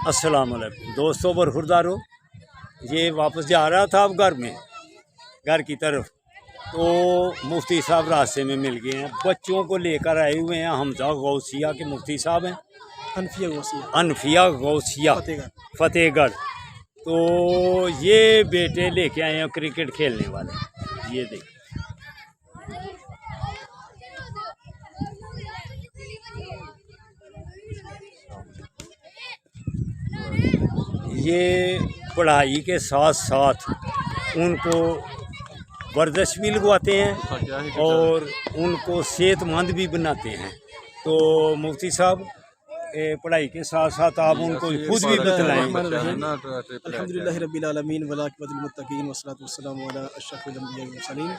अस्सलाम वालेकुम दोस्तों, बरखुरदारो। ये वापस जा रहा था अब घर की तरफ, तो मुफ्ती साहब रास्ते में मिल गए हैं। बच्चों को लेकर आए हुए हैं हमजा गौसिया के मुफ्ती साहब हैं, अनफिया गौसिया फतेहगढ़। तो ये बेटे लेके आए हैं क्रिकेट खेलने वाले। ये देखिए, ये पढ़ाई के साथ साथ उनको वर्जिश भी लगवाते हैं और उनको सेहतमंद भी बनाते हैं। तो मुफ्ती साहब, पढ़ाई के साथ साथ आप उनको खुद भी बतलाएं। अल्हम्दुलिल्लाह रब्बिल आलमीन वल आक़िबतुल मुत्तक़ीन वस्सलातु वस्सलामु अला अशरफिल अंबिया वल मुरसलीन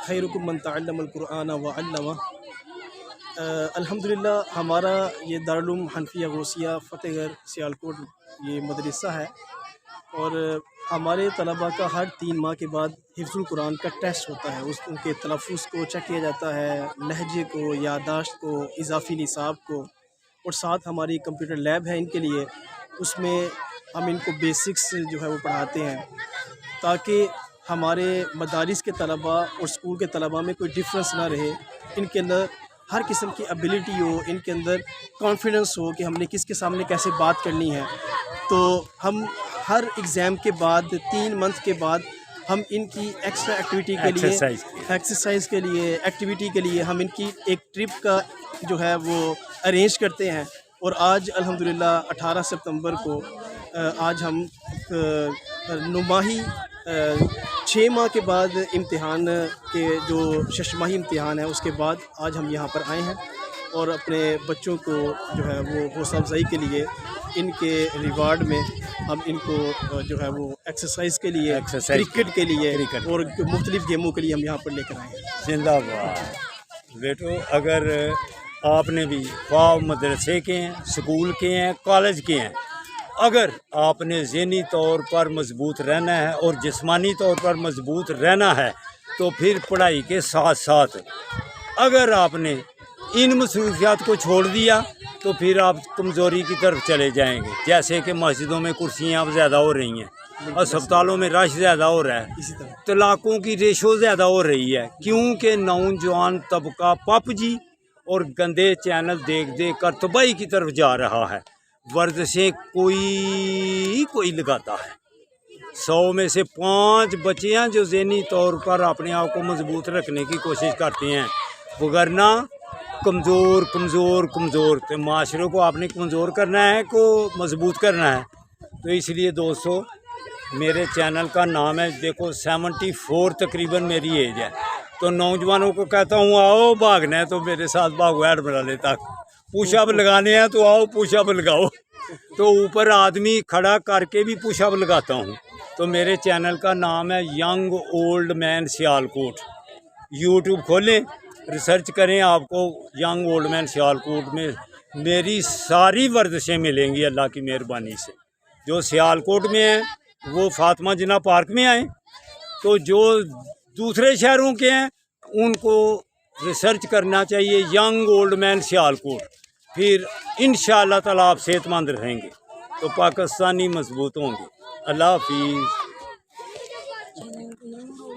खैरुकुम मन तअल्लमल कुरआन व अल्लमा। अल्हम्दुलिल्लाह हमारा ये दारुल उलूम हनफिया गौसिया फतेहगढ़ सियालकोट ये मदरसा है, और हमारे तलबा का हर 3 माह के बाद हिफ्ज़ुल कुरान का टेस्ट होता है। उनके तलफ़ुज़ को चेक किया जाता है, लहजे को, यादाश्त को, इजाफ़ी निसाब को, और साथ हमारी कंप्यूटर लैब है इनके लिए। उसमें हम इनको बेसिक्स जो है वो पढ़ाते हैं, ताकि हमारे मदारिस के तलबा और स्कूल के तलबा में कोई डिफरेंस ना रहे। इनके अंदर हर किस्म की एबिलिटी हो, इनके अंदर कॉन्फिडेंस हो कि हमने किसके सामने कैसे बात करनी है। तो हम हर एग्ज़ाम के बाद 3 मंथ के बाद हम इनकी एक्स्ट्रा एक्टिविटी के लिए एक्सरसाइज के लिए एक्टिविटी के लिए हम इनकी एक ट्रिप का जो है वो अरेंज करते हैं। और आज अल्हम्दुलिल्लाह 18 सितंबर को आज हम नुमाही 6 माह के बाद इम्तिहान के जो शशमाही इम्तिहान है उसके बाद आज हम यहाँ पर आए हैं, और अपने बच्चों को जो है वो हौसला अफजाई के लिए इनके रिवार्ड में हम इनको जो है वो एक्सरसाइज के लिए, क्रिकेट के लिए और मुख्तलिफ गेमों के लिए हम यहाँ पर लेकर आए हैं। जिंदाबाद बेटो। अगर आपने भी ख्वाब मदरसे के हैं, स्कूल के हैं, कॉलेज के हैं, अगर आपने ज़हनी तौर पर मजबूत रहना है और जिस्मानी तौर पर मजबूत रहना है, तो फिर पढ़ाई के साथ साथ अगर आपने इन मसरूफियात को छोड़ दिया तो फिर आप कमज़ोरी की तरफ चले जाएंगे। जैसे कि मस्जिदों में कुर्सियाँ अब ज़्यादा हो रही हैं, अस्पतालों में रश ज़्यादा हो रहा है, तलाक़ों की रेशो ज़्यादा हो रही है, क्योंकि नौजवान तबका पबजी और गंदे चैनल देख देख कर तबाही की तरफ जा रहा है। वर्जिशें कोई लगाता है, 100 में से 5 बच्चे हैं जो ज़हनी तौर पर अपने आप को मजबूत रखने की कोशिश करते हैं, वगरना कमज़ोर। तो माशरे को आपने कमज़ोर करना है को मजबूत करना है। तो इसलिए दोस्तों, मेरे चैनल का नाम है, देखो 74 तकरीबन मेरी एज है। तो नौजवानों को कहता हूँ आओ भागना है तो मेरे साथ भागो, ऐड बना लेता, पुशअप लगाने हैं तो आओ पुशअप लगाओ। तो ऊपर आदमी खड़ा करके भी पुशअप लगाता हूँ। तो मेरे चैनल का नाम है young old man Sialkot. YouTube खोलें, रिसर्च करें, आपको यंग ओल्ड मैन सियालकोट में मेरी सारी वर्जिशें मिलेंगी अल्लाह की मेहरबानी से। जो सियालकोट में है वो फातिमा जिन्ना पार्क में आए, तो जो दूसरे शहरों के हैं उनको रिसर्च करना चाहिए यंग ओल्ड मैन सियालकोट। फिर इंशाअल्लाह ताला आप सेहतमंद रहेंगे तो पाकिस्तानी मजबूत होंगे। अल्लाह हाफिज़।